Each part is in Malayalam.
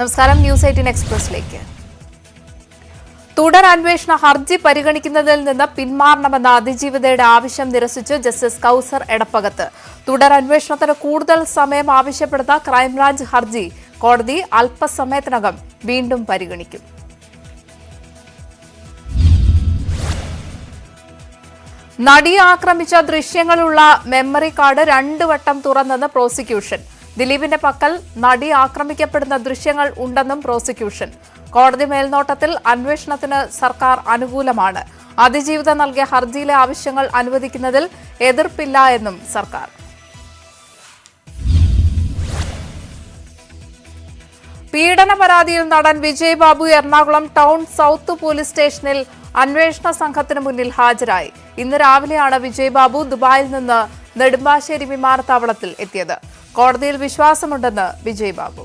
നമസ്കാരം. ന്യൂസ് 18 എക്സ്പ്രസിലേക്ക്. തുടരന്വേഷണ ഹർജി പരിഗണിക്കുന്നതിൽ നിന്ന് പിന്മാറണമെന്ന അതിജീവിതയുടെ ആവശ്യം നിരസിച്ച് ജസ്റ്റിസ് കൌസർ എടപ്പകത്ത്. തുടരന്വേഷണത്തിന് കൂടുതൽ സമയം ആവശ്യപ്പെടുന്ന ക്രൈംബ്രാഞ്ച് ഹർജി കോടതി അല്പസമയത്തിനകം വീണ്ടും പരിഗണിക്കും. നടിയെ ആക്രമിച്ച ദൃശ്യങ്ങളുള്ള മെമ്മറി കാർഡ് 2 വട്ടം തുറന്നെന്ന് പ്രോസിക്യൂഷൻ. ദിലീപിന്റെ പക്കൽ നടി ആക്രമിക്കപ്പെടുന്ന ദൃശ്യങ്ങൾ ഉണ്ടെന്നും പ്രോസിക്യൂഷൻ. കോടതി മേൽനോട്ടത്തിൽ അന്വേഷണത്തിന് സർക്കാർ അനുകൂലമാണ്. അതിജീവിത നൽകിയ ഹർജിയിലെ ആവശ്യങ്ങൾ അനുവദിക്കുന്നതിൽ എതിർപ്പില്ല എന്നും സർക്കാർ. പീഡന പരാതിയിൽ നടൻ Vijay Babu Ernakulam town south police സ്റ്റേഷനിൽ അന്വേഷണ സംഘത്തിന് മുന്നിൽ ഹാജരായി. ഇന്ന് രാവിലെയാണ് വിജയ് ബാബു ദുബായിൽ നിന്ന് നെടുമ്പാശ്ശേരി വിമാനത്താവളത്തിൽ എത്തിയത്. കോടതിയിൽ വിശ്വാസമുണ്ടെന്ന് വിജയ് ബാബു.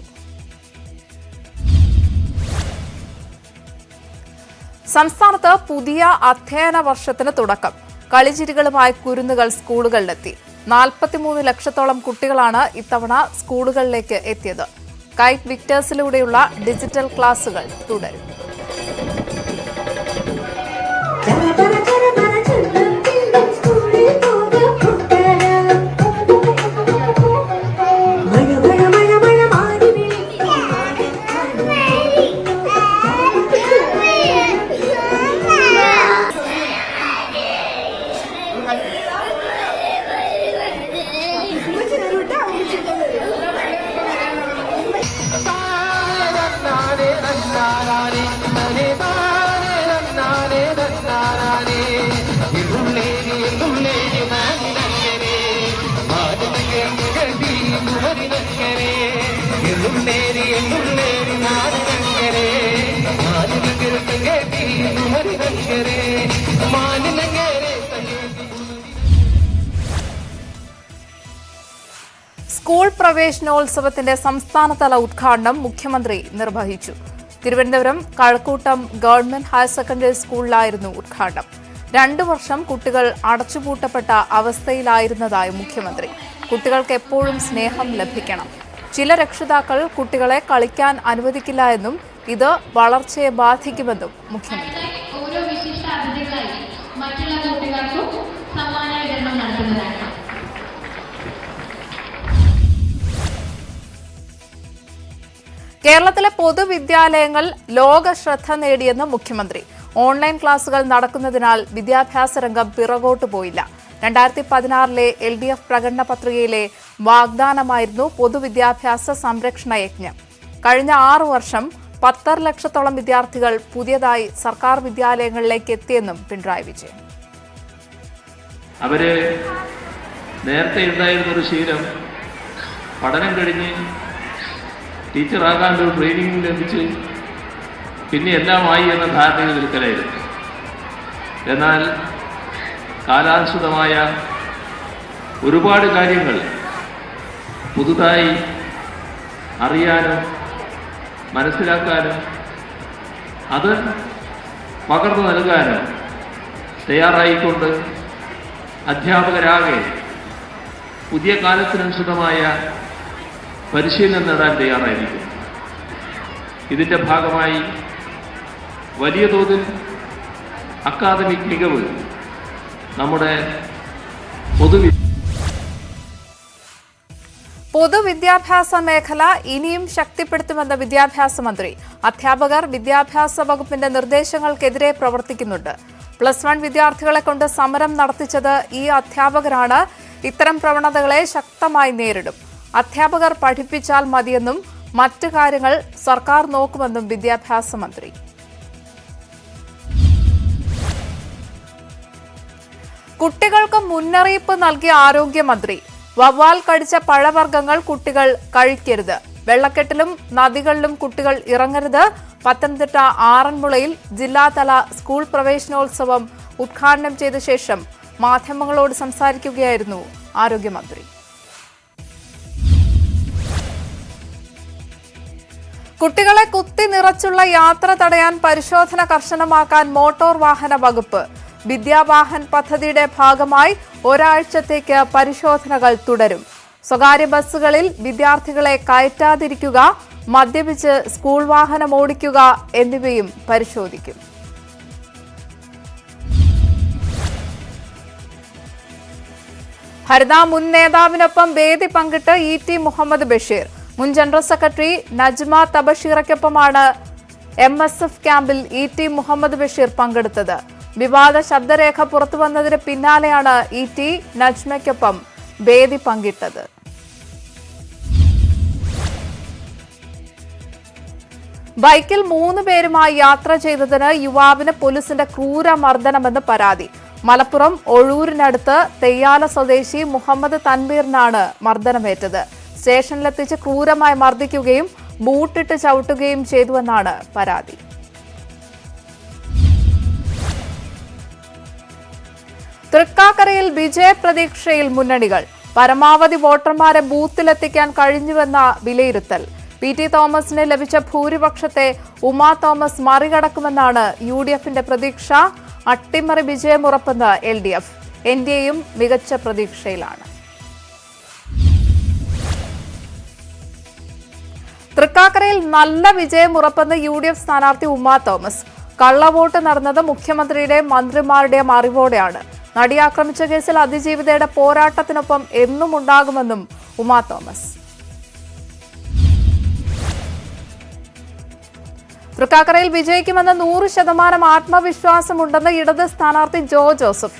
സംസ്ഥാനത്ത് പുതിയ അധ്യയന വർഷത്തിന് തുടക്കം. കളിച്ചിരികളുമായി കുരുന്നുകൾ സ്കൂളുകളിലെത്തി. 43 ലക്ഷത്തോളം കുട്ടികളാണ് ഇത്തവണ സ്കൂളുകളിലേക്ക് എത്തിയത്. കൈറ്റ് വിക്ടേഴ്സിലൂടെയുള്ള ഡിജിറ്റൽ ക്ലാസുകൾ തുടരും. സ്കൂൾ പ്രവേശനോത്സവത്തിന്റെ സംസ്ഥാനതല ഉദ്ഘാടനം മുഖ്യമന്ത്രി നിർവഹിച്ചു. Thiruvananthapuram Kazhakkoottam government higher secondary സ്കൂളിലായിരുന്നു ഉദ്ഘാടനം. 2 വർഷം കുട്ടികൾ അടച്ചുപൂട്ടപ്പെട്ട അവസ്ഥയിലായിരുന്നതായി മുഖ്യമന്ത്രി. കുട്ടികൾക്ക് എപ്പോഴും സ്നേഹം ലഭിക്കണം. ചില രക്ഷിതാക്കൾ കുട്ടികളെ കളിക്കാൻ അനുവദിക്കില്ല എന്നും ഇത് വളർച്ചയെ ബാധിക്കുമെന്നും മുഖ്യമന്ത്രി. കേരളത്തിലെ പൊതുവിദ്യാലയങ്ങൾ ലോക ശ്രദ്ധ നേടിയെന്ന് മുഖ്യമന്ത്രി. ഓൺലൈൻ ക്ലാസുകൾ നടക്കുന്നതിനാൽ വിദ്യാഭ്യാസ രംഗം പിറകോട്ടു പോയില്ല. 2016 LDF പ്രകടന പത്രികയിലെ വാഗ്ദാനമായിരുന്നു പൊതുവിദ്യാഭ്യാസ സംരക്ഷണ യജ്ഞം. കഴിഞ്ഞ 6 വർഷം 10 ലക്ഷത്തോളം വിദ്യാർത്ഥികൾ പുതിയതായി സർക്കാർ വിദ്യാലയങ്ങളിലേക്ക് എത്തിയെന്നും പിണറായി വിജയൻ. അവര് നേരത്തെ ഉണ്ടായിരുന്നൊരു ശീലം പഠനം കഴിഞ്ഞ് ടീച്ചറാകാൻ ഒരു ട്രെയിനിങ് ലഭിച്ച് പിന്നെ എല്ലാമായി എന്ന ധാരണയിൽ നിൽക്കലായിരുന്നു. എന്നാൽ കാലാനുസൃതമായ ഒരുപാട് കാര്യങ്ങൾ പുതുതായി അറിയാനും മനസ്സിലാക്കാനും അത് പകർന്നു നൽകാനും തയ്യാറായിക്കൊണ്ട് അധ്യാപകരാകെ പുതിയ കാലത്തിനനുസൃതമായ പരിശീലനം നേടാൻ തയ്യാറായിരിക്കും. ഇതിൻ്റെ ഭാഗമായി വലിയ തോതിൽ അക്കാദമിക് മികവ് നമ്മുടെ പൊതുവിദ്യാഭ്യാസ മേഖല ഇനിയും ശക്തിപ്പെടുത്തുമെന്ന് വിദ്യാഭ്യാസ മന്ത്രി. അധ്യാപകർ വിദ്യാഭ്യാസ വകുപ്പിന്റെ നിർദ്ദേശങ്ങൾക്കെതിരെ പ്രവർത്തിക്കുന്നുണ്ട്. +1 വിദ്യാർത്ഥികളെ കൊണ്ട് സമരം നടത്തിച്ചത് ഈ അധ്യാപകരാണ്. ഇത്തരം പ്രവണതകളെ ശക്തമായി നേരിടും. അധ്യാപകർ പഠിപ്പിച്ചാൽ മതിയെന്നും മറ്റു കാര്യങ്ങൾ സർക്കാർ നോക്കുമെന്നും വിദ്യാഭ്യാസ മന്ത്രി. കുട്ടികൾക്ക് മുന്നറിയിപ്പ് നൽകിയ ആരോഗ്യമന്ത്രി. വവ്വാൽ കടിച്ച പഴവർഗ്ഗങ്ങൾ കുട്ടികൾ കഴിക്കരുത്. വെള്ളക്കെട്ടിലും നദികളിലും കുട്ടികൾ ഇറങ്ങരുത്. പത്തനംതിട്ട ആറന്മുളയിൽ ജില്ലാതല സ്കൂൾ പ്രവേശനോത്സവം ഉദ്ഘാടനം ചെയ്ത ശേഷം മാധ്യമങ്ങളോട് സംസാരിക്കുകയായിരുന്നു ആരോഗ്യമന്ത്രി. കുട്ടികളെ കുത്തി നിറച്ചുള്ള യാത്ര തടയാൻ പരിശോധന കർശനമാക്കാൻ മോട്ടോർ വാഹന വകുപ്പ്. വിദ്യാവാഹൻ പദ്ധതിയുടെ ഭാഗമായി ഒരാഴ്ചത്തേക്ക് പരിശോധനകൾ തുടരും. സ്വകാര്യ ബസ്സുകളിൽ വിദ്യാർത്ഥികളെ കയറ്റാതിരിക്കുക, മദ്യപിച്ച് സ്കൂൾ വാഹനം ഓടിക്കുക എന്നിവയും പരിശോധിക്കും. ഹരിത മുൻ നേതാവിനൊപ്പം വേദി പങ്കിട്ട് ET മുഹമ്മദ് ബഷീർ. മുൻ ജനറൽ സെക്രട്ടറി നജ്മ തബഷീറയ്ക്കൊപ്പമാണ് MSF ക്യാമ്പിൽ ET മുഹമ്മദ് ബഷീർ പങ്കെടുത്തത്. വിവാദ ശബ്ദരേഖ പുറത്തുവന്നതിന് പിന്നാലെയാണ് ET നജ്മയ്ക്കൊപ്പം വേദി പങ്കിട്ടത്. ബൈക്കിൽ 3 പേരുമായി യാത്ര ചെയ്തതിന് യുവാവിന് പോലീസിന്റെ ക്രൂരമർദ്ദനമെന്ന് പരാതി. മലപ്പുറം ഒഴൂരിനടുത്ത് തെയ്യാല സ്വദേശി മുഹമ്മദ് തൻവീറിനാണ് മർദ്ദനമേറ്റത്. സ്റ്റേഷനിലെത്തിച്ച് ക്രൂരമായി മർദ്ദിക്കുകയും ബൂട്ടിട്ട് ചവിട്ടുകയും ചെയ്തുവെന്നാണ് പരാതി. തൃക്കാക്കരയിൽ വിജയപ്രതീക്ഷയിൽ മുന്നണികൾ. പരമാവധി വോട്ടർമാരെ ബൂത്തിലെത്തിക്കാൻ കഴിഞ്ഞുവെന്ന വിലയിരുത്തൽ. PT തോമസിന് ലഭിച്ച ഭൂരിപക്ഷത്തെ ഉമാ തോമസ് മറികടക്കുമെന്നാണ് UDFന്റെ പ്രതീക്ഷ. അട്ടിമറി വിജയമുറപ്പെന്ന് LDF. NDAയും മികച്ച പ്രതീക്ഷയിലാണ്. തൃക്കാക്കരയിൽ നല്ല വിജയമുറപ്പെന്ന് UDF സ്ഥാനാർത്ഥി ഉമാ തോമസ്. കള്ളവോട്ട് നടന്നത് മുഖ്യമന്ത്രിയുടെയും മന്ത്രിമാരുടെയും അറിവോടെയാണ്. നടി ആക്രമിച്ച കേസിൽ അതിജീവിതയുടെ പോരാട്ടത്തിനൊപ്പം എന്നും ഉണ്ടാകുമെന്നും ഉമാ തോമസ്. തൃക്കാക്കരയിൽ വിജയിക്കുമെന്ന് 100% ആത്മവിശ്വാസമുണ്ടെന്ന് ഇടത് സ്ഥാനാർത്ഥി ജോ ജോസഫ്.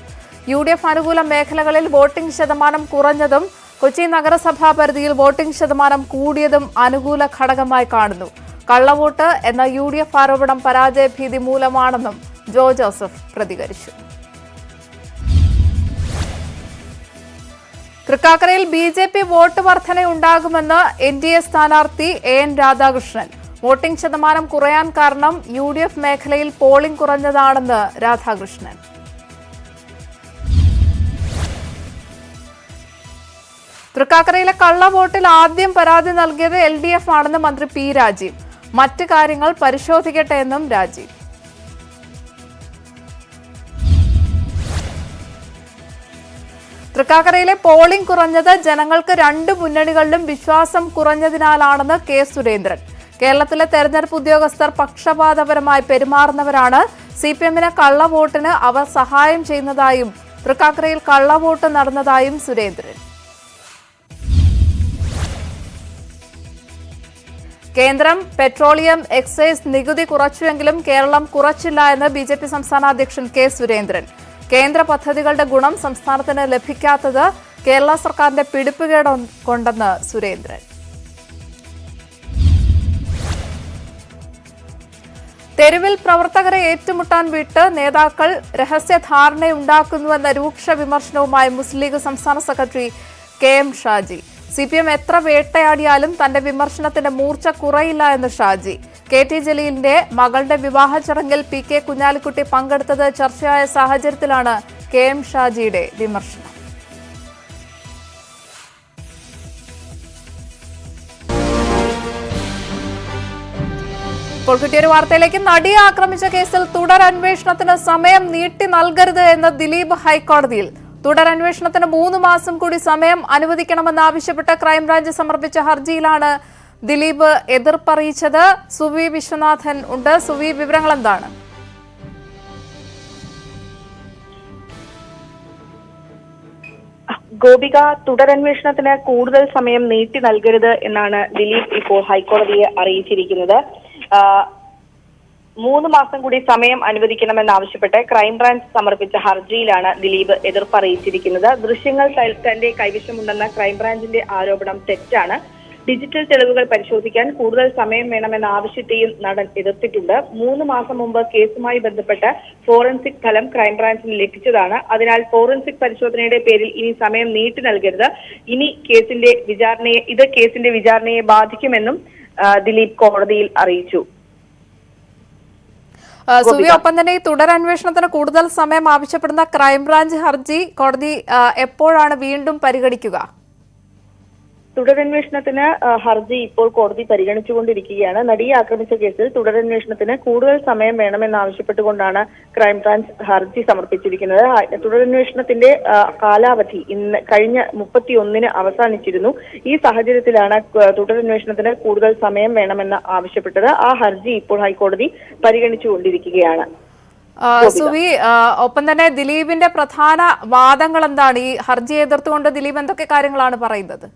UDF അനുകൂല മേഖലകളിൽ വോട്ടിംഗ് ശതമാനം കുറഞ്ഞതും കൊച്ചി നഗരസഭാ പരിധിയിൽ വോട്ടിംഗ് ശതമാനം കൂടിയതും അനുകൂല ഘടകമായി കാണുന്നു. കള്ളവോട്ട് എന്ന UDF ആരോപണം പരാജയഭീതി മൂലമാണെന്നും ജോ ജോസഫ് പ്രതികരിച്ചു. തൃക്കാക്കരയിൽ BJP വോട്ട് വർധനയുണ്ടാകുമെന്ന് NDA സ്ഥാനാർത്ഥി AN രാധാകൃഷ്ണൻ. വോട്ടിംഗ് ശതമാനം കുറയാൻ കാരണം UDF മേഖലയിൽ പോളിംഗ് കുറഞ്ഞതാണെന്ന് രാധാകൃഷ്ണൻ. തൃക്കാക്കരയിലെ കള്ളവോട്ടിൽ ആദ്യം പരാതി നൽകിയത് LDF ആണെന്ന് മന്ത്രി P രാജീവ്. മറ്റ് കാര്യങ്ങൾ പരിശോധിക്കട്ടെ എന്നും രാജീവ്. തൃക്കാക്കരയിലെ പോളിംഗ് കുറഞ്ഞത് ജനങ്ങൾക്ക് 2 മുന്നണികളിലും വിശ്വാസം കുറഞ്ഞതിനാലാണെന്ന് K സുരേന്ദ്രൻ. കേരളത്തിലെ തെരഞ്ഞെടുപ്പ് ഉദ്യോഗസ്ഥർ പക്ഷപാതപരമായി പെരുമാറുന്നവരാണ്. CPMന് കള്ളവോട്ടിന് അവർ സഹായം ചെയ്യുന്നതായും തൃക്കാക്കരയിൽ കള്ളവോട്ട് നടന്നതായും സുരേന്ദ്രൻ. കേന്ദ്രം പെട്രോളിയം എക്സൈസ് നികുതി കുറച്ചുവെങ്കിലും കേരളം കുറച്ചില്ല എന്ന് BJP സംസ്ഥാന അധ്യക്ഷൻ K സുരേന്ദ്രൻ. കേന്ദ്ര പദ്ധതികളുടെ ഗുണം സംസ്ഥാനത്തിന് ലഭിക്കാത്തത് കേരള സർക്കാരിന്റെ പിടിപ്പുകേട് കൊണ്ടെന്ന് സുരേന്ദ്രൻ. തെരുവിൽ പ്രവർത്തകരെ ഏറ്റുമുട്ടാൻ വിട്ട് നേതാക്കൾ രഹസ്യധാരണയുണ്ടാക്കുന്നുവെന്ന രൂക്ഷ വിമർശനവുമായി മുസ്ലിം ലീഗ് സംസ്ഥാന സെക്രട്ടറി KM ഷാജി. CPM എത്ര വേട്ടയാടിയാലും തന്റെ വിമർശനത്തിന്റെ മൂർച്ച കുറയില്ല എന്ന് ഷാജി. KT ജലീലിന്റെ മകളുടെ വിവാഹ ചടങ്ങിൽ PK കുഞ്ഞാലിക്കുട്ടി പങ്കെടുത്തത് ചർച്ചയായ സാഹചര്യത്തിലാണ് KM ഷാജിയുടെ വിമർശനം. ഇപ്പോൾ കിട്ടിയൊരു വാർത്തയിലേക്ക്. നടിയെ ആക്രമിച്ച കേസിൽ തുടരന്വേഷണത്തിന് സമയം നീട്ടി നൽകരുത് എന്ന് ദിലീപ് ഹൈക്കോടതിയിൽ. തുടരന്വേഷണത്തിന് 3 മാസം കൂടി സമയം അനുവദിക്കണമെന്നാവശ്യപ്പെട്ട് ക്രൈംബ്രാഞ്ച് സമർപ്പിച്ച ഹർജിയിലാണ് ദിലീപ് എതിർപ്പറിയിച്ചത്. സുവി വിശ്വനാഥൻ ഉണ്ട്. സുവി, വിവരങ്ങൾ എന്താണ്? ഗോപിക, തുടരന്വേഷണത്തിന് കൂടുതൽ സമയം നീട്ടി നൽകരുത് എന്നാണ് ദിലീപ് ഇപ്പോൾ ഹൈക്കോടതിയെ അറിയിച്ചിരിക്കുന്നത്. 3 മാസം കൂടി സമയം അനുവദിക്കണമെന്നാവശ്യപ്പെട്ട് ക്രൈംബ്രാഞ്ച് സമർപ്പിച്ച ഹർജിയിലാണ് ദിലീപ് എതിർപ്പറിയിച്ചിരിക്കുന്നത്. ദൃശ്യങ്ങൾ തന്റെ കൈവശമുണ്ടെന്ന ക്രൈംബ്രാഞ്ചിന്റെ ആരോപണം തെറ്റാണ്. ഡിജിറ്റൽ തെളിവുകൾ പരിശോധിക്കാൻ കൂടുതൽ സമയം വേണമെന്ന ആവശ്യത്തെയും നടൻ എതിർത്തിട്ടുണ്ട്. 3 മാസം മുമ്പ് കേസുമായി ബന്ധപ്പെട്ട് ഫോറൻസിക് ഫലം ക്രൈംബ്രാഞ്ചിന് ലഭിച്ചതാണ്. അതിനാൽ ഫോറൻസിക് പരിശോധനയുടെ പേരിൽ ഇനി സമയം നീട്ടി നൽകരുത്. ഇത് കേസിന്റെ വിചാരണയെ ബാധിക്കുമെന്നും ദിലീപ് കോടതിയിൽ അറിയിച്ചു. സുവി, ഒപ്പം തന്നെ ഈ തുടരന്വേഷണത്തിന് കൂടുതൽ സമയം ആവശ്യപ്പെടുന്ന ക്രൈംബ്രാഞ്ച് ഹർജി കോടതി എപ്പോഴാണ് വീണ്ടും പരിഗണിക്കുക? തുടരന്വേഷണത്തിന് ഹർജി ഇപ്പോൾ കോടതി പരിഗണിച്ചുകൊണ്ടിരിക്കുകയാണ്. നടിയെ ആക്രമിച്ച കേസിൽ തുടരന്വേഷണത്തിന് കൂടുതൽ സമയം വേണമെന്നാവശ്യപ്പെട്ടുകൊണ്ടാണ് ക്രൈംബ്രാഞ്ച് ഹർജി സമർപ്പിച്ചിരിക്കുന്നത്. തുടരന്വേഷണത്തിന്റെ കാലാവധി കഴിഞ്ഞ 31-ന് അവസാനിച്ചിരുന്നു. ഈ സാഹചര്യത്തിലാണ് തുടരന്വേഷണത്തിന് കൂടുതൽ സമയം വേണമെന്ന് ആവശ്യപ്പെട്ടത്. ആ ഹർജി ഇപ്പോൾ ഹൈക്കോടതി പരിഗണിച്ചുകൊണ്ടിരിക്കുകയാണ്. സുവി, ഒപ്പം തന്നെ ദിലീപിന്റെ പ്രധാന വാദങ്ങൾ എന്താണ്? ഈ ഹർജി എതിർത്തുകൊണ്ട് ദിലീപ് എന്തൊക്കെ കാര്യങ്ങളാണ് പറയുന്നത്?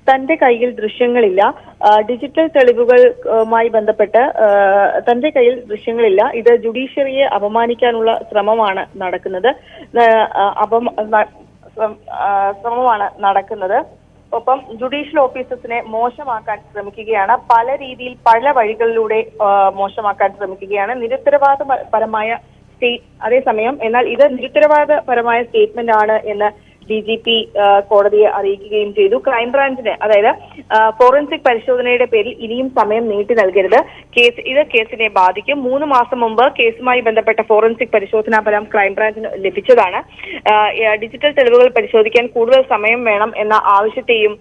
തന്റെ കയ്യിൽ ദൃശ്യങ്ങളില്ല, ഡിജിറ്റൽ തെളിവുകളുമായി ബന്ധപ്പെട്ട് തന്റെ കയ്യിൽ ദൃശ്യങ്ങളില്ല, ഇത് ജുഡീഷ്യറിയെ അപമാനിക്കാനുള്ള ശ്രമമാണ് നടക്കുന്നത്. ഒപ്പം ജുഡീഷ്യൽ ഓഫീസേഴ്സിനെ മോശമാക്കാൻ ശ്രമിക്കുകയാണ്. പല രീതിയിൽ പല വഴികളിലൂടെ മോശമാക്കാൻ ശ്രമിക്കുകയാണ്. നിരുത്തരവാദപരമായ അതേസമയം എന്നാൽ ഇത് നിരുത്തരവാദപരമായ സ്റ്റേറ്റ്മെന്റ് ആണ് എന്ന് DGP കോടതിയെ അറിയിക്കുകയും ചെയ്തു. ക്രൈംബ്രാഞ്ചിന്, അതായത് ഫോറൻസിക് പരിശോധനയുടെ പേരിൽ ഇനിയും സമയം നീട്ടി നൽകരുത്, ഇത് കേസിനെ ബാധിക്കും. 3 മാസം മുമ്പ് കേസുമായി ബന്ധപ്പെട്ട ഫോറൻസിക് പരിശോധനാ ഫലം ക്രൈംബ്രാഞ്ചിന് ലഭിച്ചതാണ്. ഡിജിറ്റൽ തെളിവുകൾ പരിശോധിക്കാൻ കൂടുതൽ സമയം വേണം എന്ന ആവശ്യത്തെയും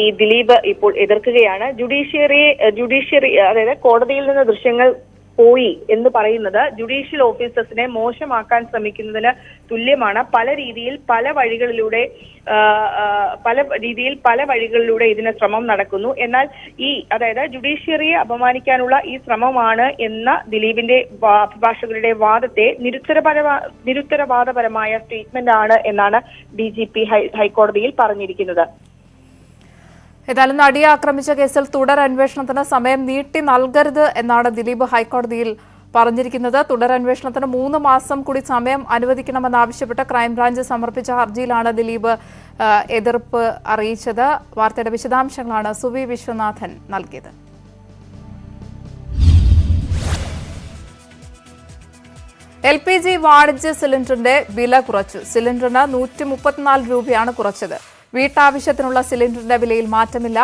ഈ ദിലീപ് ഇപ്പോൾ എതിർക്കുകയാണ്. ജുഡീഷ്യറി അതായത് കോടതിയിൽ നിന്ന് ദൃശ്യങ്ങൾ പോയി എന്ന് പറയുന്നത് ജുഡീഷ്യൽ ഓഫീസേഴ്സിനെ മോശമാക്കാൻ ശ്രമിക്കുന്നതിന് തുല്യമാണ്. പല രീതിയിൽ പല വഴികളിലൂടെ ഇതിന് ശ്രമം നടക്കുന്നു. എന്നാൽ അതായത് ജുഡീഷ്യറിയെ അപമാനിക്കാനുള്ള ഈ ശ്രമമാണ് എന്ന ദിലീപിന്റെ അഭിഭാഷകരുടെ വാദത്തെ നിരുത്തരവാദപരമായ സ്റ്റേറ്റ്മെന്റ് ആണ് എന്നാണ് DGP ഹൈക്കോടതിയിൽ പറഞ്ഞിരിക്കുന്നത്. ഏതായാലും നടിയെ ആക്രമിച്ച കേസിൽ തുടരന്വേഷണത്തിന് സമയം നീട്ടി നൽകരുത് എന്നാണ് ദിലീപ് ഹൈക്കോടതിയിൽ പറഞ്ഞിരിക്കുന്നത്. തുടരന്വേഷണത്തിന് 3 മാസം കൂടി സമയം അനുവദിക്കണമെന്നാവശ്യപ്പെട്ട് ക്രൈംബ്രാഞ്ച് സമർപ്പിച്ച ഹർജിയിലാണ് ദിലീപ് എതിർപ്പ് അറിയിച്ചത്. വാർത്തയുടെ വിശദാംശങ്ങളാണ് സുവി വിശ്വനാഥൻ നൽകിയത്. LPG വാണിജ്യ സിലിണ്ടറിന്റെ വില കുറച്ചു. സിലിണ്ടറിന് 134 രൂപയാണ് കുറച്ചത്. വീട്ടാവശ്യത്തിനുള്ള സിലിണ്ടറിന്റെ വിലയിൽ മാറ്റമില്ല.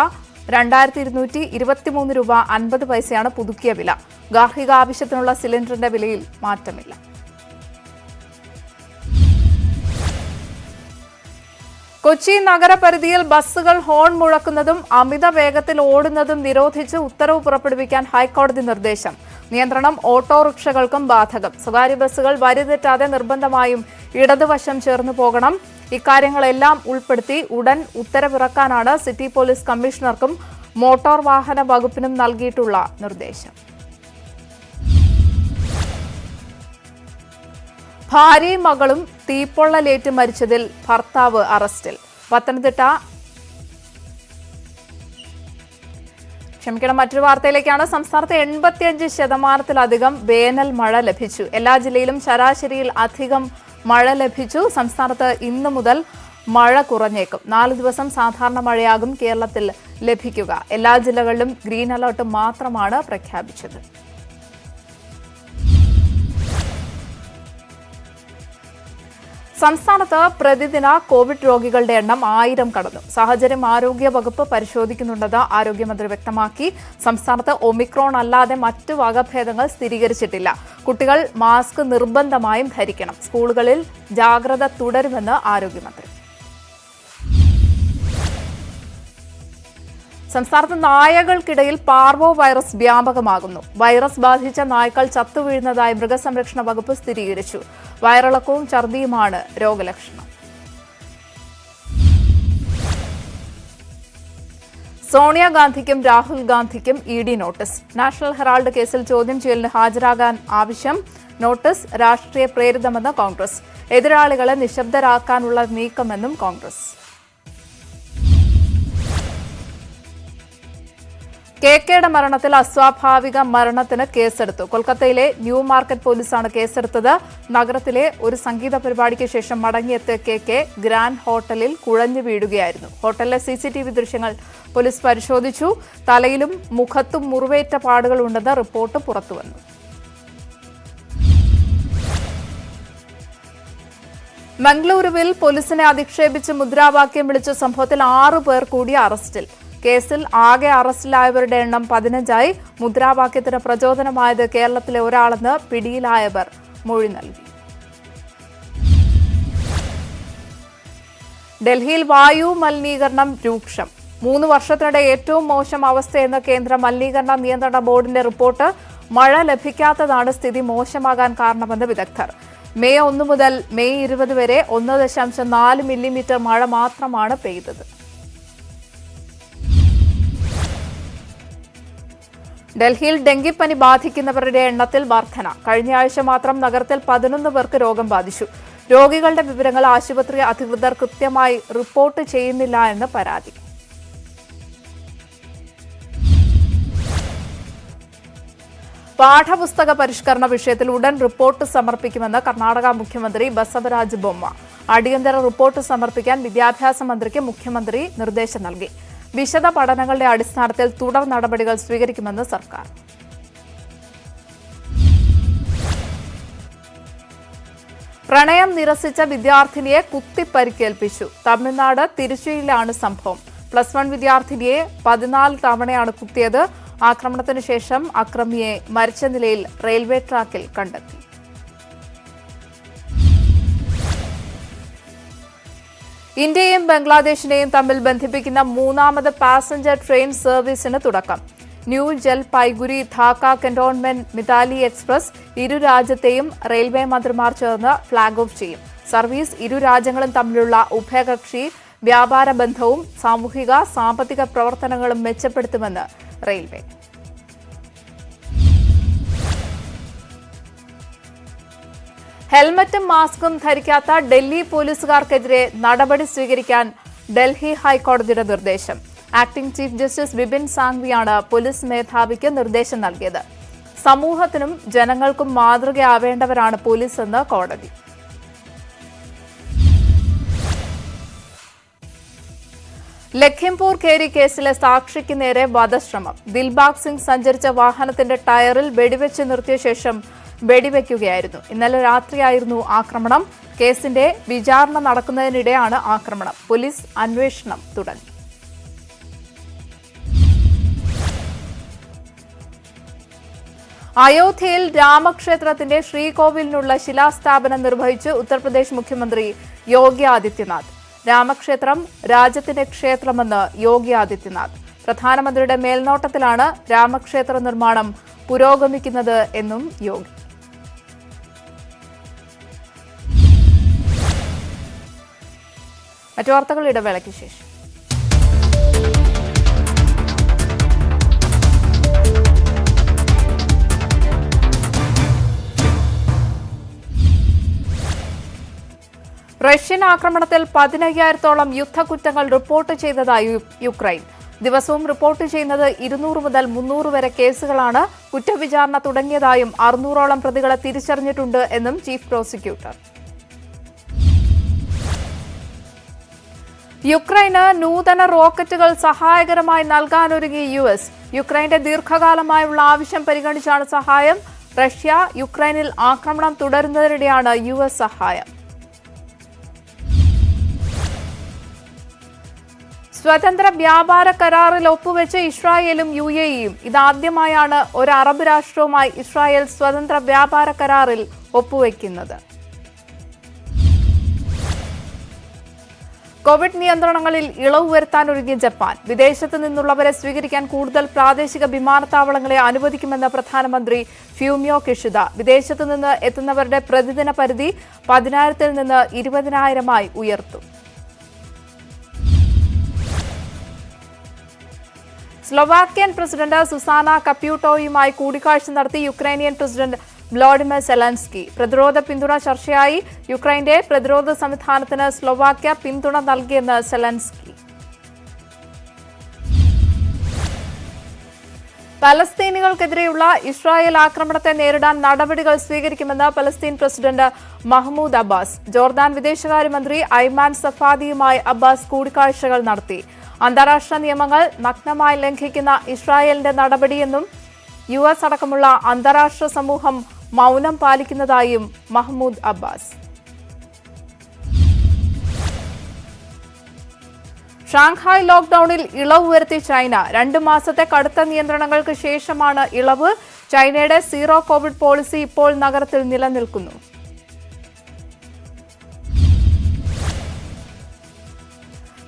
2223 രൂപ 50 പൈസയാണ് പുതുക്കിയ വില. ഗാർഹിക ആവശ്യത്തിനുള്ള സിലിണ്ടറിന്റെ വിലയിൽ മാറ്റമില്ല. കൊച്ചി നഗരപരിധിയിൽ ബസ്സുകൾ ഹോൺ മുഴക്കുന്നതും അമിത വേഗത്തിൽ ഓടുന്നതും നിരോധിച്ച് ഉത്തരവ് പുറപ്പെടുവിക്കാൻ ഹൈക്കോടതി നിർദ്ദേശം. നിയന്ത്രണം ഓട്ടോറിക്ഷകൾക്കും ബാധകം. സ്വകാര്യ ബസ്സുകൾ വരിതെറ്റാതെ നിർബന്ധമായും ഇടതുവശം ചേർന്നു പോകണം. ഇക്കാര്യങ്ങളെല്ലാം ഉൾപ്പെടുത്തി ഉടൻ ഉത്തരവിറക്കാനാണ് സിറ്റി പോലീസ് കമ്മീഷണർക്കും മോട്ടോർ വാഹന വകുപ്പിനും നൽകിയിട്ടുള്ള നിർദ്ദേശം. ഭാര്യയും മകളും തീപ്പൊള്ളലേറ്റ് മരിച്ചതിൽ ഭർത്താവ് അറസ്റ്റിൽ. മറ്റൊരു വാർത്തയിലേക്കാണ്. സംസ്ഥാനത്ത് 85% വേനൽ മഴ ലഭിച്ചു. എല്ലാ ജില്ലയിലും ശരാശരിയിൽ അധികം മഴ ലഭിച്ചു. സംസ്ഥാനത്ത് ഇന്നു മുതൽ മഴ കുറഞ്ഞേക്കും. 4 ദിവസം സാധാരണ മഴയാകും കേരളത്തിൽ ലഭിക്കുക. എല്ലാ ജില്ലകളിലും ഗ്രീൻ അലർട്ട് മാത്രമാണ് പ്രഖ്യാപിച്ചത്. സംസ്ഥാനത്ത് പ്രതിദിന കോവിഡ് രോഗികളുടെ എണ്ണം 1000 കടന്നു. സാഹചര്യം ആരോഗ്യ വകുപ്പ് പരിശോധിക്കുന്നുണ്ടെന്ന് ആരോഗ്യമന്ത്രി വ്യക്തമാക്കി. സംസ്ഥാനത്ത് ഒമിക്രോൺ അല്ലാതെ മറ്റു വകഭേദങ്ങൾ സ്ഥിരീകരിച്ചിട്ടില്ല. കുട്ടികൾ മാസ്ക് നിർബന്ധമായും ധരിക്കണം. സ്കൂളുകളിൽ ജാഗ്രത തുടരുമെന്ന് ആരോഗ്യമന്ത്രി. സംസ്ഥാനത്ത് നായകൾക്കിടയിൽ പാർവോ വൈറസ് വ്യാപകമാകുന്നു. വൈറസ് ബാധിച്ച നായ്ക്കൾ ചത്തുവീഴുന്നതായി മൃഗസംരക്ഷണ വകുപ്പ് സ്ഥിരീകരിച്ചു. വയറിളക്കവും ഛർദിയുമാണ് രോഗലക്ഷണം. സോണിയാഗാന്ധിക്കും രാഹുൽ ഗാന്ധിക്കും ED നോട്ടീസ്. നാഷണൽ ഹെറാൾഡ് കേസിൽ ചോദ്യം ചെയ്യലിന് ഹാജരാകാൻ ആവശ്യം. നോട്ടീസ് രാഷ്ട്രീയ പ്രേരിതമെന്ന് കോൺഗ്രസ്. എതിരാളികളെ നിശബ്ദരാക്കാനുള്ള നീക്കമെന്നും കോൺഗ്രസ്. KKയുടെ മരണത്തിൽ അസ്വാഭാവിക മരണത്തിന് കേസെടുത്തു. കൊൽക്കത്തയിലെ ന്യൂ മാർക്കറ്റ് പോലീസാണ് കേസെടുത്തത്. നഗരത്തിലെ ഒരു സംഗീത പരിപാടിക്ക് ശേഷം മടങ്ങിയെത്തിയ KK ഗ്രാൻഡ് ഹോട്ടലിൽ കുഴഞ്ഞു വീഴുകയായിരുന്നു. ഹോട്ടലിലെ CCTV ദൃശ്യങ്ങൾ പോലീസ് പരിശോധിച്ചു. തലയിലും മുഖത്തും മുറിവേറ്റ പാടുകളുണ്ടെന്ന് റിപ്പോർട്ട് പുറത്തുവന്നു. മംഗളൂരുവിൽ പോലീസിനെ അധിക്ഷേപിച്ച് മുദ്രാവാക്യം വിളിച്ച സംഭവത്തിൽ 6 പേർ കൂടി അറസ്റ്റിൽ. കേസിൽ ആകെ അറസ്റ്റിലായവരുടെ എണ്ണം 15ആയി. മുദ്രാവാക്യത്തിന് പ്രചോദനമായത് കേരളത്തിലെ ഒരാളെന്ന് പിടിയിലായവർ മൊഴി നൽകി. ഡൽഹിയിൽ വായു മലിനീകരണം രൂക്ഷം. 3 വർഷത്തിനിടെ ഏറ്റവും മോശം അവസ്ഥയെന്ന് കേന്ദ്ര മലിനീകരണ നിയന്ത്രണ ബോർഡിന്റെ റിപ്പോർട്ട്. മഴ ലഭിക്കാത്തതാണ് സ്ഥിതി മോശമാകാൻ കാരണമെന്ന് വിദഗ്ധർ. മെയ് 1 മുതൽ മെയ് 20 വരെ 1.4 മില്ലിമീറ്റർ മഴ മാത്രമാണ് പെയ്തത്. ഡൽഹിയിൽ ഡെങ്കിപ്പനി ബാധിക്കുന്നവരുടെ എണ്ണത്തിൽ വർധന. കഴിഞ്ഞ ആഴ്ച മാത്രം നഗരത്തിൽ 11 പേർക്ക് രോഗം ബാധിച്ചു. രോഗികളുടെ വിവരങ്ങൾ ആശുപത്രി അധികൃതർ കൃത്യമായി റിപ്പോർട്ട് ചെയ്യുന്നില്ല എന്ന് പരാതി. പാഠപുസ്തക പരിഷ്കരണ വിഷയത്തിൽ ഉടൻ റിപ്പോർട്ട് സമർപ്പിക്കുമെന്ന് കർണാടക മുഖ്യമന്ത്രി ബസവരാജ് ബൊമ്മ. അടിയന്തര റിപ്പോർട്ട് സമർപ്പിക്കാൻ വിദ്യാഭ്യാസ മന്ത്രിക്ക് മുഖ്യമന്ത്രി നിർദ്ദേശം നൽകി. വിശദ പഠനങ്ങളുടെ അടിസ്ഥാനത്തിൽ തുടർ നടപടികൾ സ്വീകരിക്കുമെന്ന് സർക്കാർ. പ്രണയം നിരസിച്ച വിദ്യാർത്ഥിനിയെ കുത്തിപ്പരിക്കേൽപ്പിച്ചു. തമിഴ്നാട് തിരുച്ചിയിലാണ് സംഭവം. +1 വിദ്യാർത്ഥിനിയെ 14 തവണയാണ് കുത്തിയത്. ആക്രമണത്തിന് ശേഷം അക്രമിയെ മരിച്ച നിലയിൽ റെയിൽവേ ട്രാക്കിൽ കണ്ടെത്തി. ഇന്ത്യയും ബംഗ്ലാദേശിനെയും തമ്മിൽ ബന്ധിപ്പിക്കുന്ന 3ാമത് പാസഞ്ചർ ട്രെയിൻ സർവീസിന് തുടക്കം. New Jalpaiguri Dhaka cantonment Mithali express ഇരു രാജ്യത്തെയും റെയിൽവേ മന്ത്രിമാർ ചേർന്ന് ഫ്ളാഗ് ഓഫ് ചെയ്യും. സർവീസ് ഇരു രാജ്യങ്ങളും തമ്മിലുള്ള ഉഭയകക്ഷി വ്യാപാര ബന്ധവും സാമൂഹിക സാമ്പത്തിക പ്രവർത്തനങ്ങളും മെച്ചപ്പെടുത്തുമെന്ന് റെയിൽവേ. ഹെൽമറ്റും മാസ്കും ധരിക്കാത്ത ഡൽഹി പോലീസുകാർക്കെതിരെ നടപടി സ്വീകരിക്കാൻ ഡൽഹി ഹൈക്കോടതിയുടെ നിർദ്ദേശം. ആക്ടിംഗ് ചീഫ് ജസ്റ്റിസ് വിപിൻ സാങ്വിയാണ് പോലീസ് മേധാവിക്ക് നിർദ്ദേശം നൽകിയത്. സമൂഹത്തിനും ജനങ്ങൾക്കും മാതൃകയാവേണ്ടവരാണ് പോലീസ് എന്ന് കോടതി. ലഖിംപൂർ ഖേരി കേസിലെ സാക്ഷിക്ക് നേരെ വധശ്രമം. ദിൽബാഗ് സിംഗ് സഞ്ചരിച്ച വാഹനത്തിന്റെ ടയറിൽ വെടിവെച്ച് നിർത്തിയ ശേഷം വെടിവെക്കുകയായിരുന്നു. ഇന്നലെ രാത്രിയായിരുന്നു ആക്രമണം. കേസിന്റെ വിചാരണ നടക്കുന്നതിനിടെയാണ് ആക്രമണം. പോലീസ് അന്വേഷണം തുടങ്ങി. അയോധ്യയിൽ രാമക്ഷേത്രത്തിന്റെ ശ്രീകോവിലിനുള്ള ശിലാസ്ഥാപനം നിർവഹിച്ച് ഉത്തർപ്രദേശ് മുഖ്യമന്ത്രി യോഗി ആദിത്യനാഥ്. രാമക്ഷേത്രം രാജ്യത്തിന്റെ ക്ഷേത്രമെന്ന് യോഗി ആദിത്യനാഥ്. പ്രധാനമന്ത്രിയുടെ മേൽനോട്ടത്തിലാണ് രാമക്ഷേത്ര നിർമ്മാണം പുരോഗമിക്കുന്നത് എന്നും യോഗി. മറ്റു വാർത്തകൾ ഇടവേളയ്ക്ക് ശേഷം. റഷ്യൻ ആക്രമണത്തിൽ 15,000-ഓളം യുദ്ധക്കുറ്റങ്ങൾ റിപ്പോർട്ട് ചെയ്തതായി യുക്രൈൻ. ദിവസവും റിപ്പോർട്ട് ചെയ്യുന്നത് 200 മുതൽ 300 വരെ കേസുകളാണ്. കുറ്റവിചാരണ തുടങ്ങിയതായും 600-ഓളം പ്രതികളെ തിരിച്ചറിഞ്ഞിട്ടുണ്ട് എന്നും ചീഫ് പ്രോസിക്യൂട്ടർ. യുക്രൈന് നൂതന റോക്കറ്റുകൾ സഹായകരമായി നൽകാനൊരുങ്ങി US. യുക്രൈന്റെ ദീർഘകാലമായുള്ള ആവശ്യം പരിഗണിച്ചാണ് സഹായം. റഷ്യ യുക്രൈനിൽ ആക്രമണം തുടരുന്നതിനിടെയാണ് US സഹായം. സ്വതന്ത്ര വ്യാപാര കരാറിൽ ഒപ്പുവെച്ച് ഇസ്രായേലും UAEയും. ഇതാദ്യമായാണ് ഒരു അറബ് രാഷ്ട്രവുമായി ഇസ്രായേൽ സ്വതന്ത്ര വ്യാപാര കരാറിൽ ഒപ്പുവെക്കുന്നത്. കോവിഡ് നിയന്ത്രണങ്ങളിൽ ഇളവ് വരുത്താനൊരുങ്ങിയ ജപ്പാൻ. വിദേശത്ത് നിന്നുള്ളവരെ സ്വീകരിക്കാൻ കൂടുതൽ പ്രാദേശിക വിമാനത്താവളങ്ങളെ അനുവദിക്കുമെന്ന് പ്രധാനമന്ത്രി ഫ്യൂമിയോ കിഷിദ. വിദേശത്ത് നിന്ന് എത്തുന്നവരുടെ പ്രതിദിന പരിധി 10,000-ൽ നിന്ന് 20,000-ആയി ഉയർത്തും. സ്ലൊവാക്യൻ പ്രസിഡന്റ് സുസാന കപ്യൂട്ടോയുമായി കൂടിക്കാഴ്ച നടത്തി യുക്രൈനിയൻ പ്രസിഡന്റ് വ്ളോഡിമിർ സെലൻസ്കി. പ്രതിരോധ പിന്തുണ ചർച്ചയായി. യുക്രൈന്റെ പ്രതിരോധ സംവിധാനത്തിന് സ്ലൊവാക്യ പിന്തുണ നൽകിയെന്ന് സെലൻസ്കി. പലസ്തീനികൾക്കെതിരെയുള്ള ഇസ്രായേൽ ആക്രമണത്തെ നേരിടാൻ നടപടികൾ സ്വീകരിക്കുമെന്ന് Palestine president Mahmoud Abbas. Jordan വിദേശകാര്യമന്ത്രി ഐമാൻ സഫാദിയുമായി അബ്ബാസ് കൂടിക്കാഴ്ചകൾ നടത്തി. അന്താരാഷ്ട്ര നിയമങ്ങൾ നഗ്നമായി ലംഘിക്കുന്ന ഇസ്രായേലിന്റെ നടപടിയെന്നും US അടക്കമുള്ള അന്താരാഷ്ട്ര സമൂഹം മൗനം പാലിക്കുന്നതായും മഹ്മൂദ് അബ്ബാസ്. ഷാങ്ഹായ് ലോക്ഡൌണിൽ ഇളവ് വരുത്തി ചൈന. 2 മാസത്തെ കടുത്ത നിയന്ത്രണങ്ങൾക്ക് ശേഷമാണ് ഇളവ്. ചൈനയുടെ സീറോ കോവിഡ് പോളിസി ഇപ്പോൾ നഗരത്തിൽ നിലനിൽക്കുന്നു.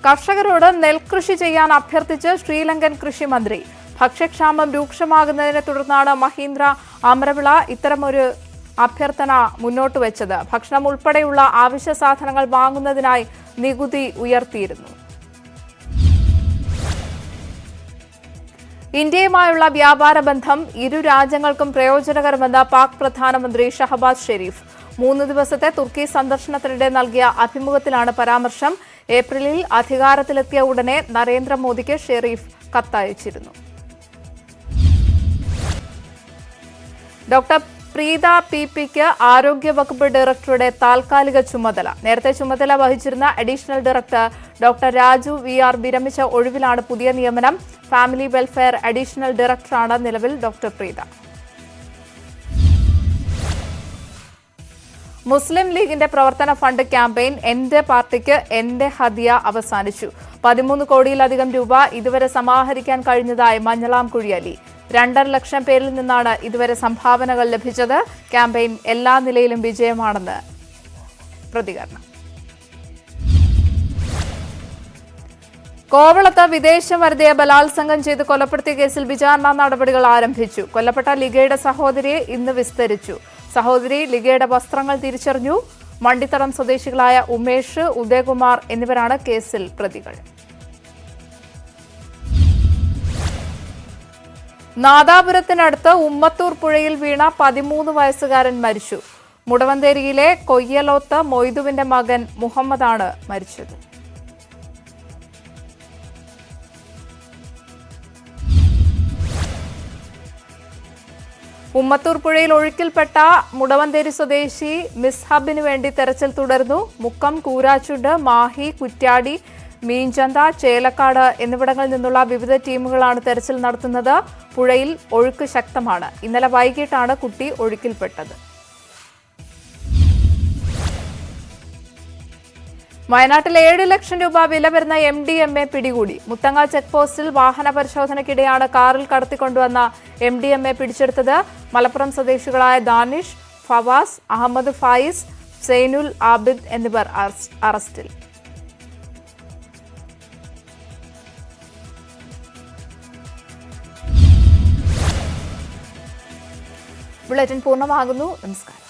കർഷകരോട് നെൽകൃഷി ചെയ്യാൻ അഭ്യർത്ഥിച്ച് ശ്രീലങ്കൻ കൃഷിമന്ത്രി. ഭക്ഷ്യക്ഷാമം രൂക്ഷമാകുന്നതിനെ തുടർന്നാണ് മഹീന്ദ്ര അമരവിള ഇത്തരമൊരു അഭ്യർത്ഥന മുന്നോട്ട് വെച്ചത്. ഭക്ഷണം ഉൾപ്പെടെയുള്ള അവശ്യ സാധനങ്ങൾ വാങ്ങുന്നതിനായി നികുതി ഉയർത്തിയിരുന്നു. ഇന്ത്യയുമായുള്ള വ്യാപാര ബന്ധം ഇരു രാജ്യങ്ങൾക്കും പ്രയോജനകരമെന്ന് പാക് പ്രധാനമന്ത്രി ഷഹബാസ് ഷെരീഫ്. 3 ദിവസത്തെ തുർക്കി സന്ദർശനത്തിനിടെ നൽകിയ അഭിമുഖത്തിലാണ് പരാമർശം. ഏപ്രിലിൽ അധികാരത്തിലെത്തിയ ഉടനെ നരേന്ദ്രമോദിക്ക് ഷെരീഫ് കത്തയച്ചിരുന്നു. ഡോക്ടർ പ്രീത പി.പിക്ക് ആരോഗ്യവകുപ്പ് ഡയറക്ടറുടെ താൽക്കാലിക ചുമതല. നേരത്തെ ചുമതല വഹിച്ചിരുന്ന അഡീഷണൽ ഡയറക്ടർ ഡോക്ടർ രാജു വി.ആർ. വിരമിച്ച ഒഴിവിലാണ് പുതിയ നിയമനം. ഫാമിലി വെൽഫെയർ അഡീഷണൽ ഡയറക്ടറാണ് നിലവിൽ ഡോക്ടർ പ്രീത. മുസ്ലിം ലീഗിന്റെ പ്രവർത്തന ഫണ്ട് ക്യാമ്പയിൻ എന്റെ പാർട്ടിക്ക് എന്റെ ഹദിയ അവസാനിച്ചു. 13 കോടിയിലധികം രൂപ ഇതുവരെ സമാഹരിക്കാൻ കഴിഞ്ഞതായി മഞ്ഞളാംകുഴി അലി. 2.5 ലക്ഷം പേരിൽ നിന്നാണ് ഇതുവരെ സംഭാവനകൾ ലഭിച്ചത്. ക്യാമ്പയിൻ എല്ലാ നിലയിലും വിജയമാണെന്ന് പ്രതികരണം. കോവളത്ത് വിദേശ വനിതയെ ബലാത്സംഗം ചെയ്ത് കൊലപ്പെടുത്തിയ കേസിൽ വിചാരണ നടപടികൾ ആരംഭിച്ചു. കൊല്ലപ്പെട്ട ലിഗയുടെ സഹോദരിയെ ഇന്ന് വിസ്തരിച്ചു. സഹോദരി ലിഗയുടെ വസ്ത്രങ്ങൾ തിരിച്ചറിഞ്ഞു. മണ്ടിത്തടം സ്വദേശികളായ ഉമേഷ്, ഉദയകുമാർ എന്നിവരാണ് കേസിൽ പ്രതികൾ. നാദാപുരത്തിനടുത്ത് ഉമ്മത്തൂർ പുഴയിൽ വീണ 13 വയസ്സുകാരൻ മരിച്ചു. മുടവന്തേരിയിലെ കൊയ്യലോത്ത് മൊയ്തുവിന്റെ മകൻ മുഹമ്മദാണ് മരിച്ചത്. ഉമ്മത്തൂർ പുഴയിൽ ഒഴുക്കിൽപ്പെട്ട മുടവന്തേരി സ്വദേശി മിസ്ഹബിന് വേണ്ടി തെരച്ചിൽ തുടർന്നു. മുക്കം, കൂരാച്ചുണ്ട്, മാഹി, കുറ്റ്യാടി, മീഞ്ചന്ത, ചേലക്കാട് എന്നിവിടങ്ങളിൽ നിന്നുള്ള വിവിധ ടീമുകളാണ് തെരച്ചിൽ നടത്തുന്നത്. പുഴയിൽ ഒഴുക്ക് ശക്തമാണ്. ഇന്നലെ വൈകിട്ടാണ് കുട്ടി ഒഴുക്കിൽപ്പെട്ടത്. വയനാട്ടിൽ 7 ലക്ഷം രൂപ വില വരുന്ന MDMA പിടികൂടി. മുത്തങ്ങ ചെക്ക് പോസ്റ്റിൽ വാഹന പരിശോധനയ്ക്കിടെയാണ് കാറിൽ കടത്തിക്കൊണ്ടുവന്ന MDMA പിടിച്ചെടുത്തത്. മലപ്പുറം സ്വദേശികളായ ദാനിഷ്, ഫവാസ്, അഹമ്മദ് ഫായിസ്, സൈനുൽ ആബിദ് എന്നിവർ അറസ്റ്റിൽ. ബുള്ളറ്റിൻ പൂർണ്ണമാകുന്നു. നമസ്കാരം.